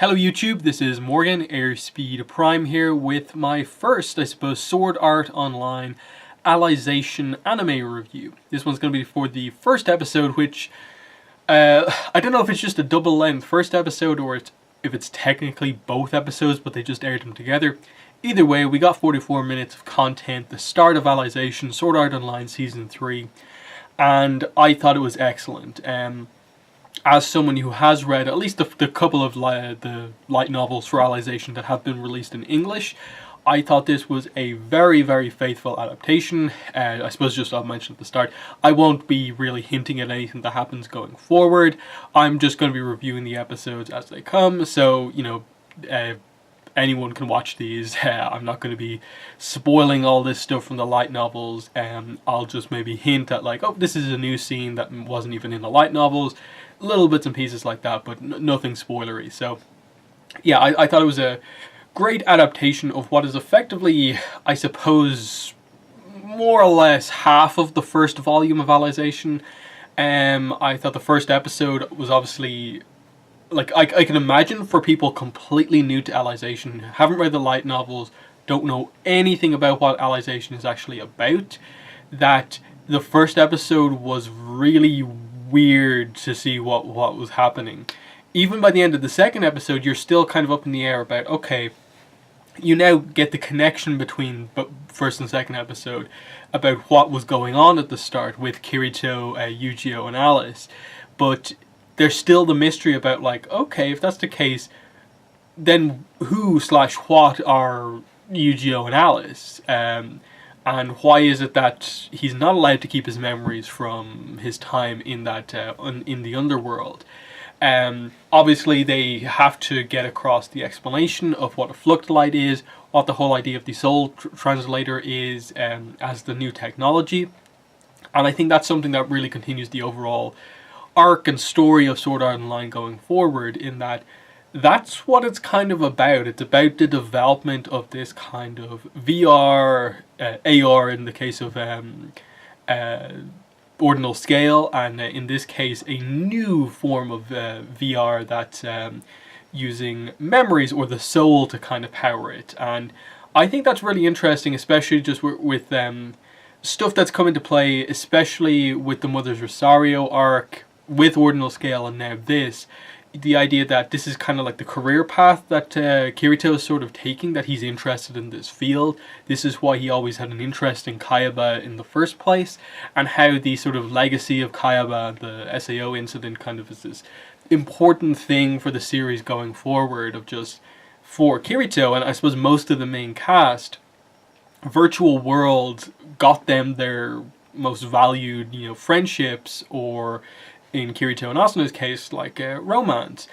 Hello YouTube, this is Morgan, Airspeed Prime here with my first, I suppose, Sword Art Online Alicization anime review. This one's going to be for the first episode, which, I don't know if it's just a double-length first episode or if it's technically both episodes, but they just aired them together. Either way, we got 44 minutes of content, the start of Alicization, Sword Art Online Season 3, and I thought it was excellent. As someone who has read at least the couple of the light novels for Alicization that have been released in English, I thought this was a very, very faithful adaptation. I suppose just I'll mention at the start, I won't be really hinting at anything that happens going forward. I'm just going to be reviewing the episodes as they come, so, you know, anyone can watch these. I'm not going to be spoiling all this stuff from the light novels. I'll just maybe hint at like, oh, this is a new scene that wasn't even in the light novels. Little bits and pieces like that, but nothing spoilery. So yeah, I thought it was a great adaptation of what is effectively, I suppose, more or less half of the first volume of Alicization. I thought the first episode was obviously, like, I can imagine for people completely new to Alicization, haven't read the light novels, don't know anything about what Alicization is actually about, that the first episode was really weird to see what was happening. Even by the end of the second episode, you're still kind of up in the air about, okay, you now get the connection between first and second episode about what was going on at the start with Kirito, Yu-Gi-Oh, and Alice, but there's still the mystery about, like, okay, if that's the case, then who/what are Yu-Gi-Oh and Alice? And why is it that he's not allowed to keep his memories from his time in that in the Underworld? Obviously, they have to get across the explanation of what a Fluctolite is, what the whole idea of the Soul Translator is as the new technology, and I think that's something that really continues the overall arc and story of Sword Art Online going forward, in that that's what it's kind of about. It's about the development of this kind of VR, AR in the case of ordinal scale, and in this case a new form of VR that's using memories or the soul to kind of power it. And I think that's really interesting, especially just with stuff that's come into play, especially with the Mother's Rosario arc, with ordinal scale, and now this. The idea that this is kind of like the career path that Kirito is sort of taking, that he's interested in this field. This is why he always had an interest in Kayaba in the first place, and how the sort of legacy of Kayaba, the SAO incident, kind of is this important thing for the series going forward, of just for Kirito, and I suppose most of the main cast, virtual world got them their most valued, you know, friendships, or in Kirito and Asuna's case, like romance.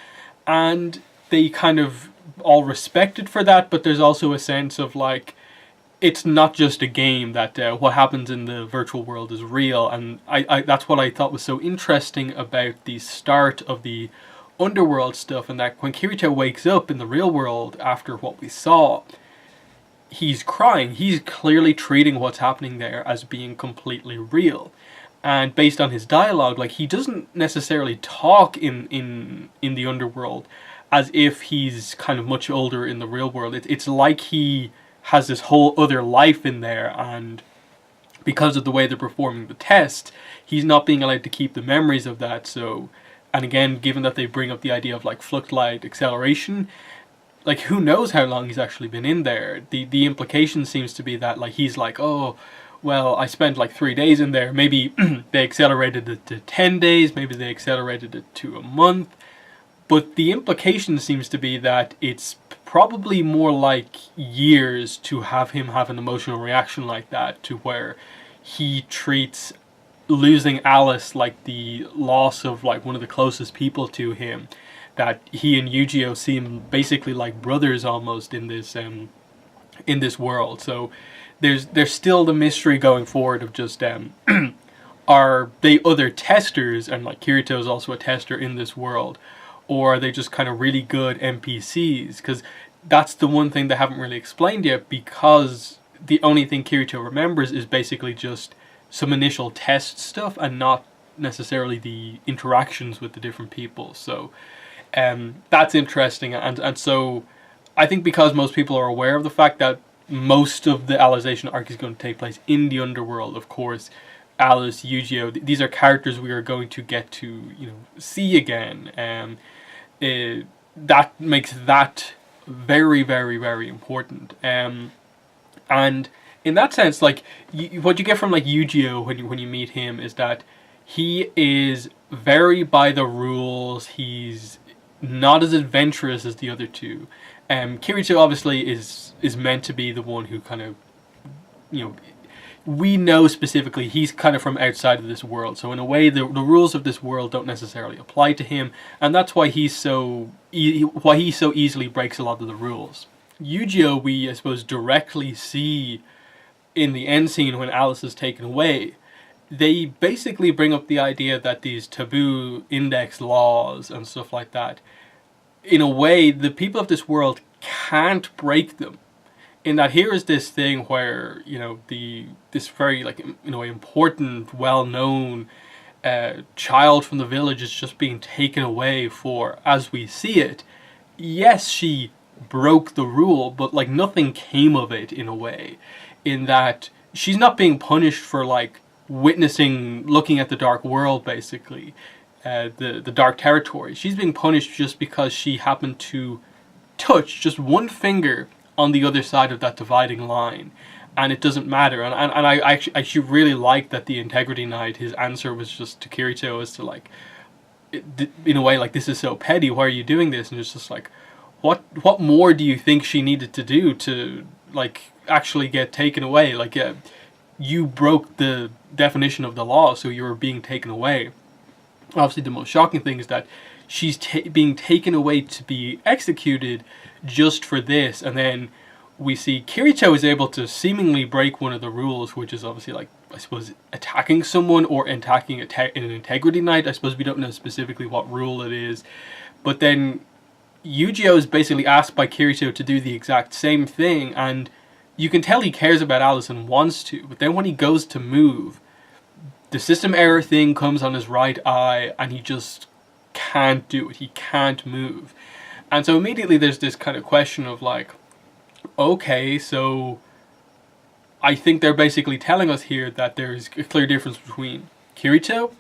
And they kind of all respected for that, but there's also a sense of, like, it's not just a game, that what happens in the virtual world is real. And I that's what I thought was so interesting about the start of the Underworld stuff, and that when Kirito wakes up in the real world after what we saw, he's crying. He's clearly treating what's happening there as being completely real. And based on his dialogue, like, he doesn't necessarily talk in the Underworld as if he's kind of much older in the real world. It's like he has this whole other life in there, and because of the way they're performing the test, he's not being allowed to keep the memories of that. So, and again, given that they bring up the idea of, like, Fluctolite acceleration, like, who knows how long he's actually been in there. The implication seems to be that, like, he's like, oh, well, I spent like 3 days in there. Maybe they accelerated it to 10 days, maybe they accelerated it to a month. But the implication seems to be that it's probably more like years to have him have an emotional reaction like that, to where he treats losing Alice like the loss of, like, one of the closest people to him. That he and Yu-Gi-Oh seem basically like brothers almost in this world. So there's still the mystery going forward of just are they other testers, and, like, Kirito is also a tester in this world, or are they just kind of really good NPCs? Because that's the one thing they haven't really explained yet, because the only thing Kirito remembers is basically just some initial test stuff, and not necessarily the interactions with the different people. So That's interesting, and so I think because most people are aware of the fact that most of the Alicization arc is going to take place in the Underworld, of course, Alice, Yu-Gi-Oh, these are characters we are going to get to see again. That makes that very, very, very important. And in that sense, like what you get from like Yu-Gi-Oh when you meet him is that he is very by the rules. He's not as adventurous as the other two. Kirito obviously is meant to be the one who kind of, we know specifically he's kind of from outside of this world. So in a way, the rules of this world don't necessarily apply to him, and that's why he so easily breaks a lot of the rules. Yu-Gi-Oh, we I suppose directly see in the end scene when Alice is taken away. They basically bring up the idea that these taboo index laws and stuff like that, in a way, the people of this world can't break them. In that here is this thing where, this very, like, important, well-known child from the village is just being taken away for, as we see it, yes, she broke the rule, but, like, nothing came of it, in a way. In that she's not being punished for, like, looking at the dark world, basically. The dark territory. She's being punished just because she happened to touch just one finger on the other side of that dividing line, and it doesn't matter. And I actually really like that the Integrity Knight, his answer was just to Kirito as to like, in a way, like, this is so petty, why are you doing this? And it's just like, what more do you think she needed to do to, like, actually get taken away? Like, you broke the definition of the law, so you were being taken away. Obviously, the most shocking thing is that she's being taken away to be executed just for this, and then we see Kirito is able to seemingly break one of the rules, which is obviously, like, I suppose, attacking someone or attacking an Integrity Knight. I suppose we don't know specifically what rule it is, but then Yu-Gi-Oh is basically asked by Kirito to do the exact same thing, and you can tell he cares about Alice and wants to, but then when he goes to move, the system error thing comes on his right eye, and he just can't do it. He can't move. And so immediately there's this kind of question of like, okay, so I think they're basically telling us here that there's a clear difference between Kirito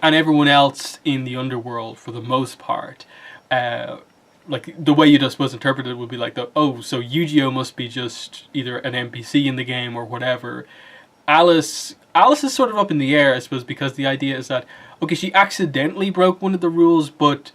and everyone else in the Underworld for the most part. Like, the way you'd, I suppose, interpret it would be like, so Yu-Gi-Oh must be just either an NPC in the game or whatever. Alice is sort of up in the air, I suppose, because the idea is that, okay, she accidentally broke one of the rules, but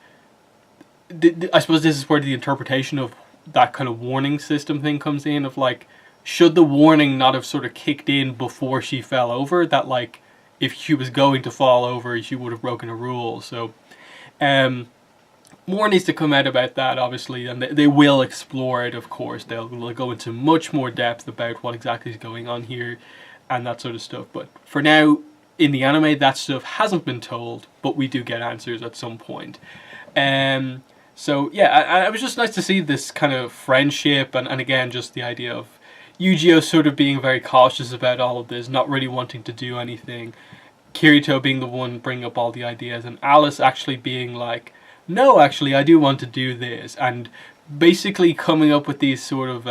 I suppose this is where the interpretation of that kind of warning system thing comes in, of like, should the warning not have sort of kicked in before she fell over? That, like, if she was going to fall over, she would have broken a rule. So, more needs to come out about that, obviously, and they will explore it, of course. They'll go into much more depth about what exactly is going on here and that sort of stuff. But for now, in the anime, that stuff hasn't been told, but we do get answers at some point. So, yeah, it was just nice to see this kind of friendship, and again, just the idea of Yu-Gi-Oh sort of being very cautious about all of this, not really wanting to do anything. Kirito being the one bringing up all the ideas, and Alice actually being like, no, actually, I do want to do this, and basically coming up with these sort of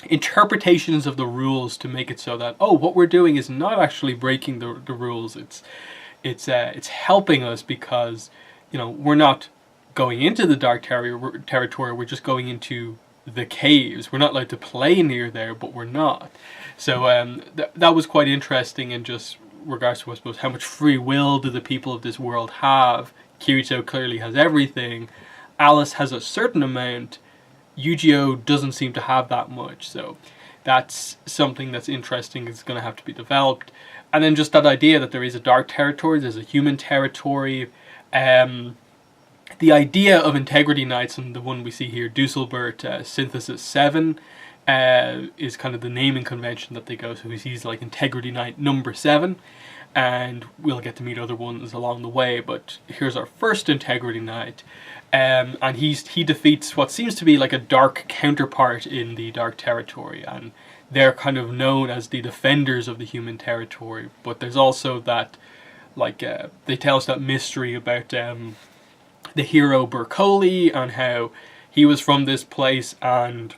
interpretations of the rules to make it so that, what we're doing is not actually breaking the rules. It's helping us because, we're not going into the dark territory. We're just going into the caves. We're not allowed to play near there, but we're not. So that was quite interesting in just regards to, I suppose, how much free will do the people of this world have. Kirito clearly has everything. Alice has a certain amount. Yu-Gi-Oh doesn't seem to have that much. So that's something that's interesting. It's going to have to be developed. And then just that idea that there is a dark territory, there's a human territory. The idea of Integrity Knights, and the one we see here, Dusselbert Synthesis 7, is kind of the naming convention that they go to. He's like Integrity Knight number 7. And we'll get to meet other ones along the way, but here's our first Integrity Knight, and he defeats what seems to be like a dark counterpart in the Dark Territory, and they're kind of known as the defenders of the human territory. But there's also that, like, they tell us that mystery about the hero Bercoli and how he was from this place and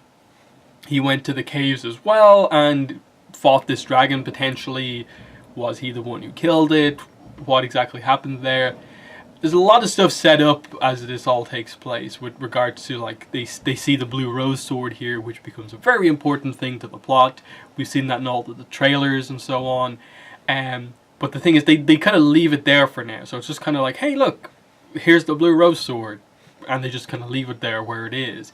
he went to the caves as well and fought this dragon potentially. Was he the one who killed it? What exactly happened there? There's a lot of stuff set up as this all takes place with regards to, like, they see the blue rose sword here, which becomes a very important thing to the plot. We've seen that in all of the trailers and so on. But the thing is, they kind of leave it there for now. So it's just kind of like, hey, look, here's the blue rose sword. And they just kind of leave it there where it is.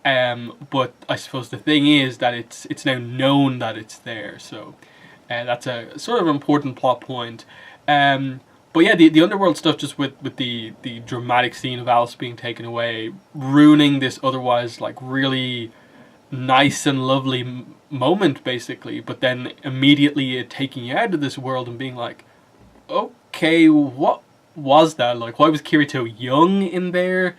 But I suppose the thing is that it's now known that it's there. So that's a sort of important plot point. But yeah, the Underworld stuff, just with the dramatic scene of Alice being taken away, ruining this otherwise, like, really nice and lovely moment, basically. But then immediately it taking you out of this world and being like, okay, what was that? Like, why was Kirito young in there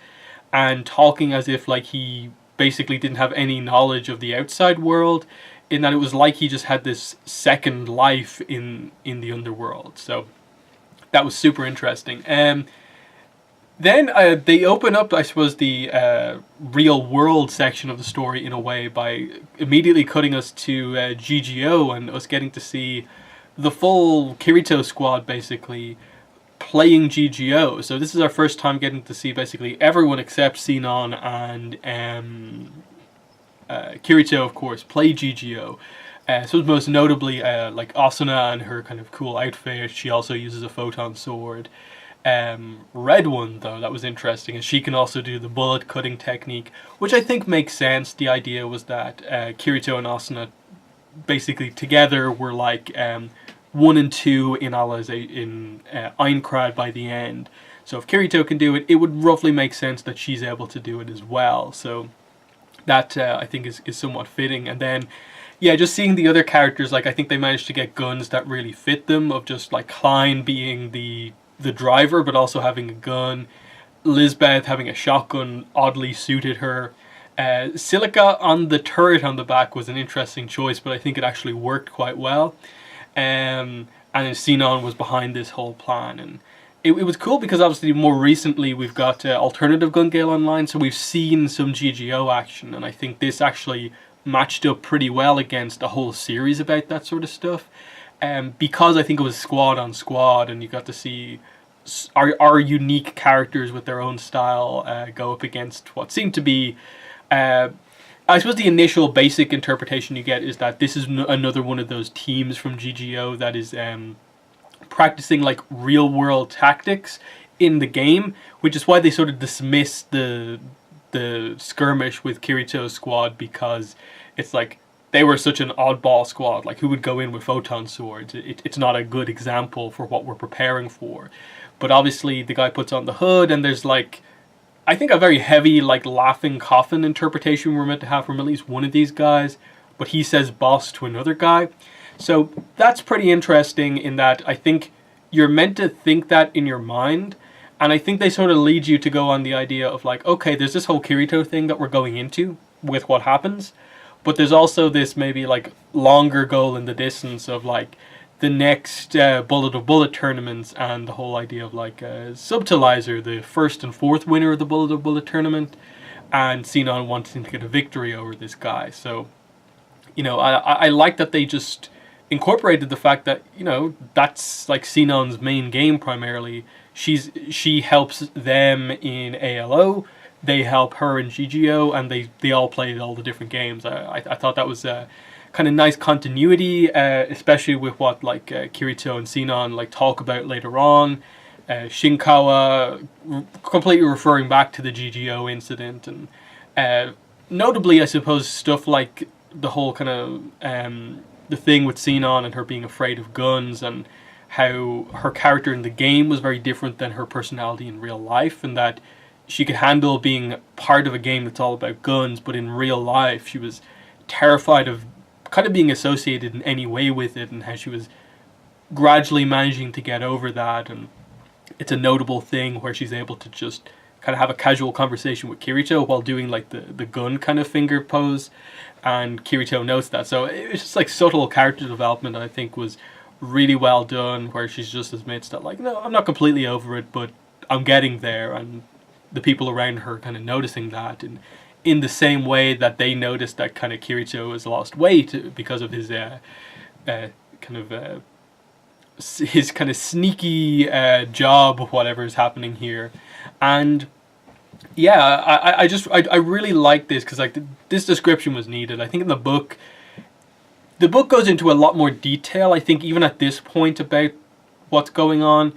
and talking as if, like, he basically didn't have any knowledge of the outside world, in that it was like he just had this second life in the Underworld. So that was super interesting. Then they open up, I suppose, the real world section of the story in a way by immediately cutting us to GGO and us getting to see the full Kirito squad basically playing GGO. So this is our first time getting to see basically everyone except Sinon and Kirito, of course, play GGO. So most notably, like Asuna and her kind of cool outfit. She also uses a photon sword. Red One, though, that was interesting, and she can also do the bullet cutting technique, which I think makes sense. The idea was that Kirito and Asuna basically together were like 1 and 2 in Aincrad by the end. So if Kirito can do it, it would roughly make sense that she's able to do it as well. So that I think is somewhat fitting. And then, yeah, just seeing the other characters, like, I think they managed to get guns that really fit them, of just like Klein being the driver but also having a gun, Lisbeth having a shotgun oddly suited her. Silica on the turret on the back was an interesting choice, but I think it actually worked quite well. And then Sinon was behind this whole plan, and it was cool because obviously more recently we've got Alternative Gun Gale Online, so we've seen some GGO action, and I think this actually matched up pretty well against a whole series about that sort of stuff. Because I think it was squad on squad, and you got to see our unique characters with their own style go up against what seemed to be, I suppose the initial basic interpretation you get is that this is another one of those teams from GGO that is practicing like real world tactics in the game, which is why they sort of dismiss the skirmish with Kirito's squad, because it's like they were such an oddball squad. Like, who would go in with photon swords? It's not a good example for what we're preparing for. But obviously the guy puts on the hood, and there's like, I think, a very heavy like laughing coffin interpretation we're meant to have from at least one of these guys, but he says boss to another guy. So that's pretty interesting in that I think you're meant to think that in your mind, and I think they sort of lead you to go on the idea of like, okay, there's this whole Kirito thing that we're going into with what happens, but there's also this maybe like longer goal in the distance of like the next Bullet of Bullet tournaments, and the whole idea of like Subtilizer, the first and fourth winner of the Bullet of Bullet tournament, and Sinon wanting to get a victory over this guy. So, you know, I like that they just incorporated the fact that, you know, that's like Sinon's main game primarily. She helps them in ALO, they help her in GGO, and they all played all the different games. I thought that was kind of nice continuity, especially with what like Kirito and Sinon like talk about later on. Shinkawa completely referring back to the GGO incident, and notably, I suppose, stuff like the whole kind of the thing with Sinon and her being afraid of guns, and how her character in the game was very different than her personality in real life, and that she could handle being part of a game that's all about guns, but in real life she was terrified of kind of being associated in any way with it, and how she was gradually managing to get over that. And it's a notable thing where she's able to just kind of have a casual conversation with Kirito while doing like the gun kind of finger pose, and Kirito notes that. So it's just like subtle character development that I think was really well done, where she's just admits that like, no, I'm not completely over it, but I'm getting there, and the people around her kind of noticing that, and in the same way that they noticed that kind of Kirito has lost weight because of his kind of his kind of sneaky job, whatever is happening here. And yeah, I really like this because like this description was needed. I think in the book goes into a lot more detail, I think, even at this point, about what's going on,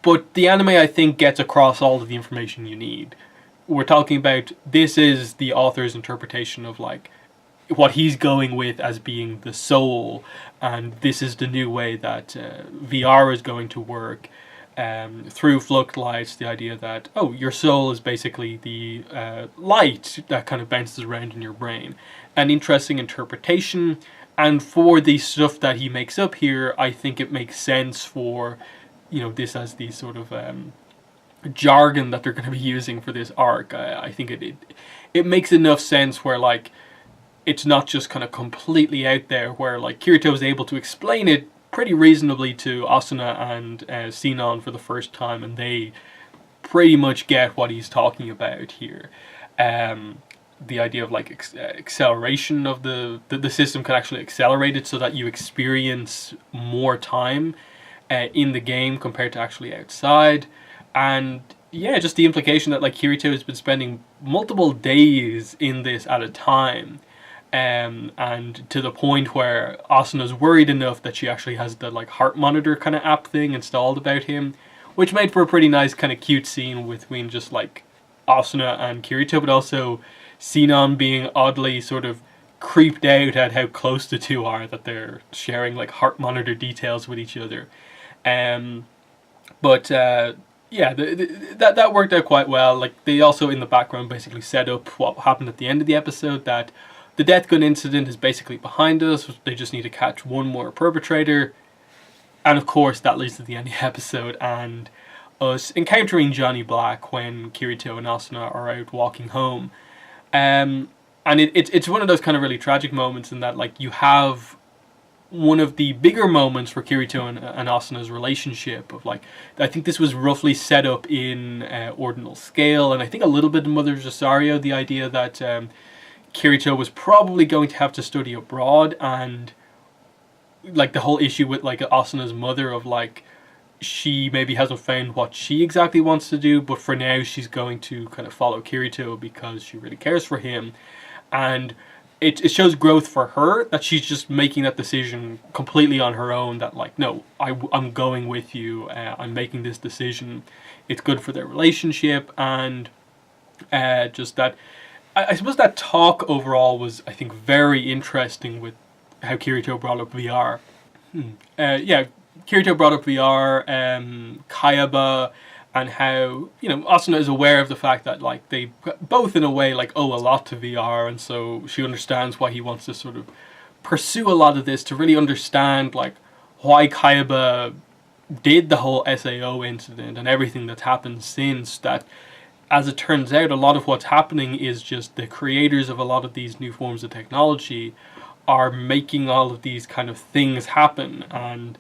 but the anime, I think, gets across all of the information you need. We're talking about, this is the author's interpretation of like what he's going with as being the soul, and this is the new way that VR is going to work through Fluctlights. The idea that, oh, your soul is basically the light that kind of bounces around in your brain. An interesting interpretation, and for the stuff that he makes up here, I think it makes sense for, you know, this as the sort of jargon that they're going to be using for this arc. I think it makes enough sense where like it's not just kind of completely out there, where like Kirito is able to explain it pretty reasonably to Asuna and Sinon for the first time, and they pretty much get what he's talking about here. The idea of like acceleration of the system can actually accelerate it so that you experience more time in the game compared to actually outside. And yeah, just the implication that like Kirito has been spending multiple days in this at a time, and to the point where Asuna's worried enough that she actually has the like heart monitor kind of app thing installed about him, which made for a pretty nice kind of cute scene between just like Asuna and Kirito, but also Sinon being oddly sort of creeped out at how close the two are, that they're sharing like heart monitor details with each other. But yeah, that worked out quite well. Like, they also in the background basically set up what happened at the end of the episode, that the death gun incident is basically behind us. They just need to catch one more perpetrator. And of course that leads to the end of the episode and us encountering Johnny Black when Kirito and Asuna are out walking home. And it's one of those kind of really tragic moments in that like you have one of the bigger moments for Kirito and Asuna's relationship of like, I think this was roughly set up in Ordinal Scale, and I think a little bit in Mother's Rosario, the idea that Kirito was probably going to have to study abroad, and like the whole issue with like Asuna's mother of like, she maybe hasn't found what she exactly wants to do, but for now she's going to kind of follow Kirito because she really cares for him. And it shows growth for her, that she's just making that decision completely on her own, that like, no, I'm going with you, I'm making this decision, it's good for their relationship. And just that, I suppose that talk overall was, I think, very interesting with how Kirito brought up VR. Yeah, Kirito brought up VR, Kayaba, and how, you know, Asuna is aware of the fact that like they both in a way like owe a lot to VR, and so she understands why he wants to sort of pursue a lot of this, to really understand like why Kayaba did the whole SAO incident and everything that's happened since. That, as it turns out, a lot of what's happening is just the creators of a lot of these new forms of technology are making all of these kind of things happen. And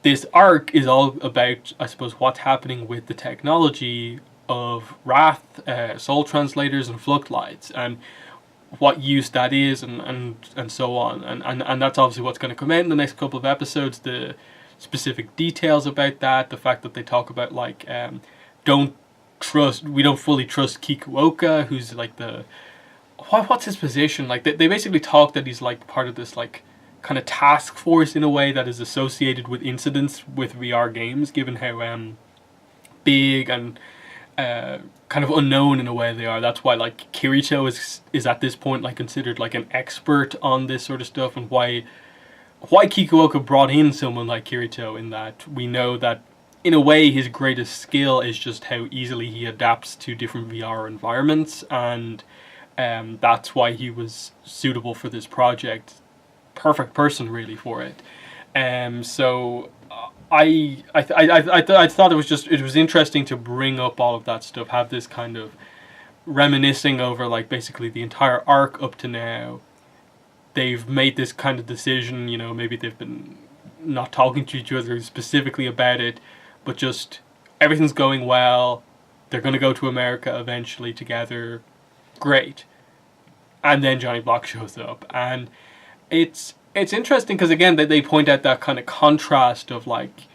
this arc is all about, I suppose, what's happening with the technology of Wrath, Soul Translators, and Fluctlights, and what use that is, and so on. And that's obviously what's going to come out in the next couple of episodes, the specific details about that, the fact that they talk about, like, we don't fully trust Kikuoka, who's like what's his position? Like, they basically talk that he's like part of this, like, kind of task force in a way that is associated with incidents with VR games, given how big and kind of unknown in a way they are. That's why like Kirito is at this point like considered like an expert on this sort of stuff, and why Kikuoka brought in someone like Kirito, in that we know that in a way his greatest skill is just how easily he adapts to different VR environments, and that's why he was suitable for this project. Perfect person really for it. So I thought it was interesting to bring up all of that stuff, have this kind of reminiscing over like basically the entire arc up to now. They've made this kind of decision, you know, maybe they've been not talking to each other specifically about it, but just everything's going well. they're going to go to America eventually together. Great. And then Johnny Black shows up, and it's interesting because again they point out that kind of contrast of like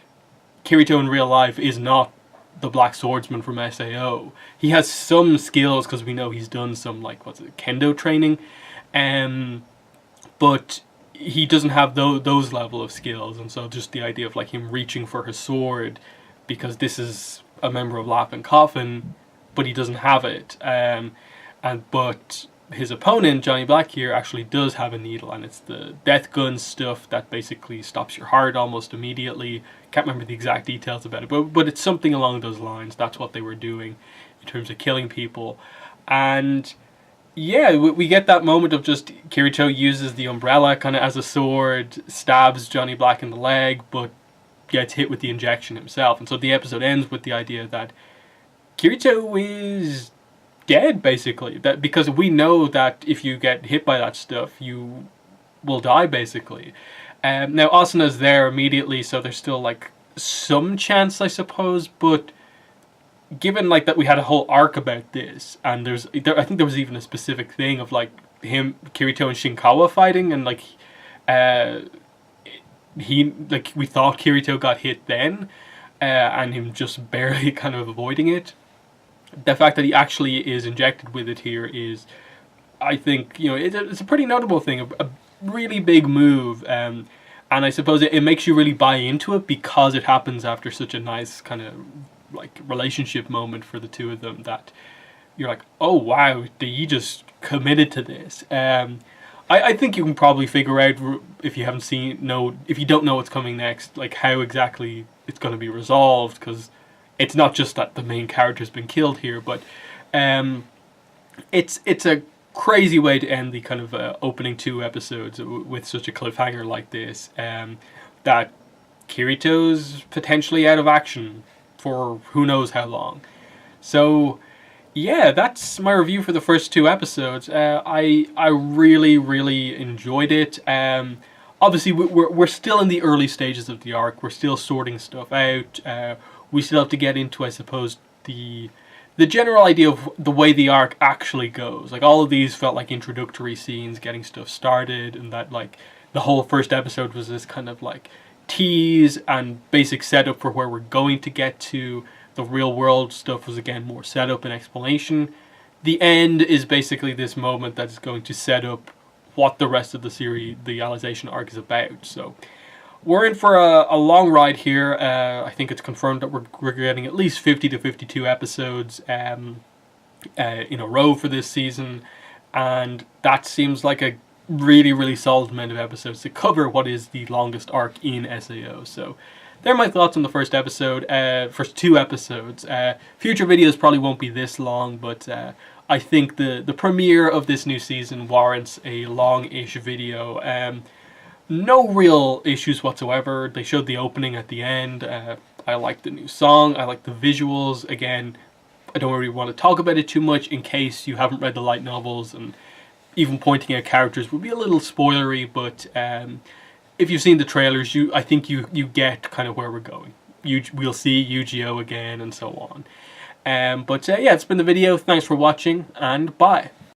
Kirito in real life is not the Black Swordsman from SAO. He has some skills because we know he's done some like kendo training, but he doesn't have those level of skills, and so just the idea of like him reaching for his sword because this is a member of Laughing Coffin, but he doesn't have it, but his opponent Johnny Black here actually does have a needle, and it's the death gun stuff that basically stops your heart almost immediately. Can't remember the exact details about it, but it's something along those lines. That's what they were doing in terms of killing people. And yeah, we get that moment of just Kirito uses the umbrella kind of as a sword, stabs Johnny Black in the leg, but gets hit with the injection himself. And so the episode ends with the idea that Kirito is dead, basically. That because we know that if you get hit by that stuff, you will die, basically. Now Asuna's there immediately, so there's still like some chance, I suppose, but given like that we had a whole arc about this, and I think there was even a specific thing of like him, Kirito and Shinkawa fighting, and like we thought Kirito got hit then, and him just barely kind of avoiding it. The fact that he actually is injected with it here is, I think, it's a pretty notable thing, a really big move, and I suppose it makes you really buy into it because it happens after such a nice kind of like relationship moment for the two of them, that you're like, oh wow, he just committed to this. I think you can probably figure out, if you don't know what's coming next, like how exactly it's going to be resolved, because it's not just that the main character's been killed here, but it's a crazy way to end the kind of opening 2 episodes with such a cliffhanger like this, that Kirito's potentially out of action for who knows how long. So yeah, that's my review for the first 2 episodes. I really, really enjoyed it. Obviously we're still in the early stages of the arc. We're still sorting stuff out. We still have to get into, I suppose, the general idea of the way the arc actually goes. Like, all of these felt like introductory scenes, getting stuff started, and that like the whole first episode was this kind of like tease and basic setup for where we're going to get to. The real world stuff was again more setup and explanation. The end is basically this moment that's going to set up what the rest of the series, the Alicization arc, is about. So we're in for a long ride here. I think it's confirmed that we're getting at least 50 to 52 episodes in a row for this season, and that seems like a really, really solid amount of episodes to cover what is the longest arc in SAO. So there are my thoughts on the first 2 episodes. Future videos probably won't be this long, but I think the premiere of this new season warrants a long-ish video. No real issues whatsoever. They showed the opening at the end. I like the new song. I like the visuals. Again, I don't really want to talk about it too much in case you haven't read the light novels, and even pointing at characters would be a little spoilery, but if you've seen the trailers, I think you get kind of where we're going. We'll see Yu-Gi-Oh! Again and so on. But yeah, it's been the video. Thanks for watching, and bye.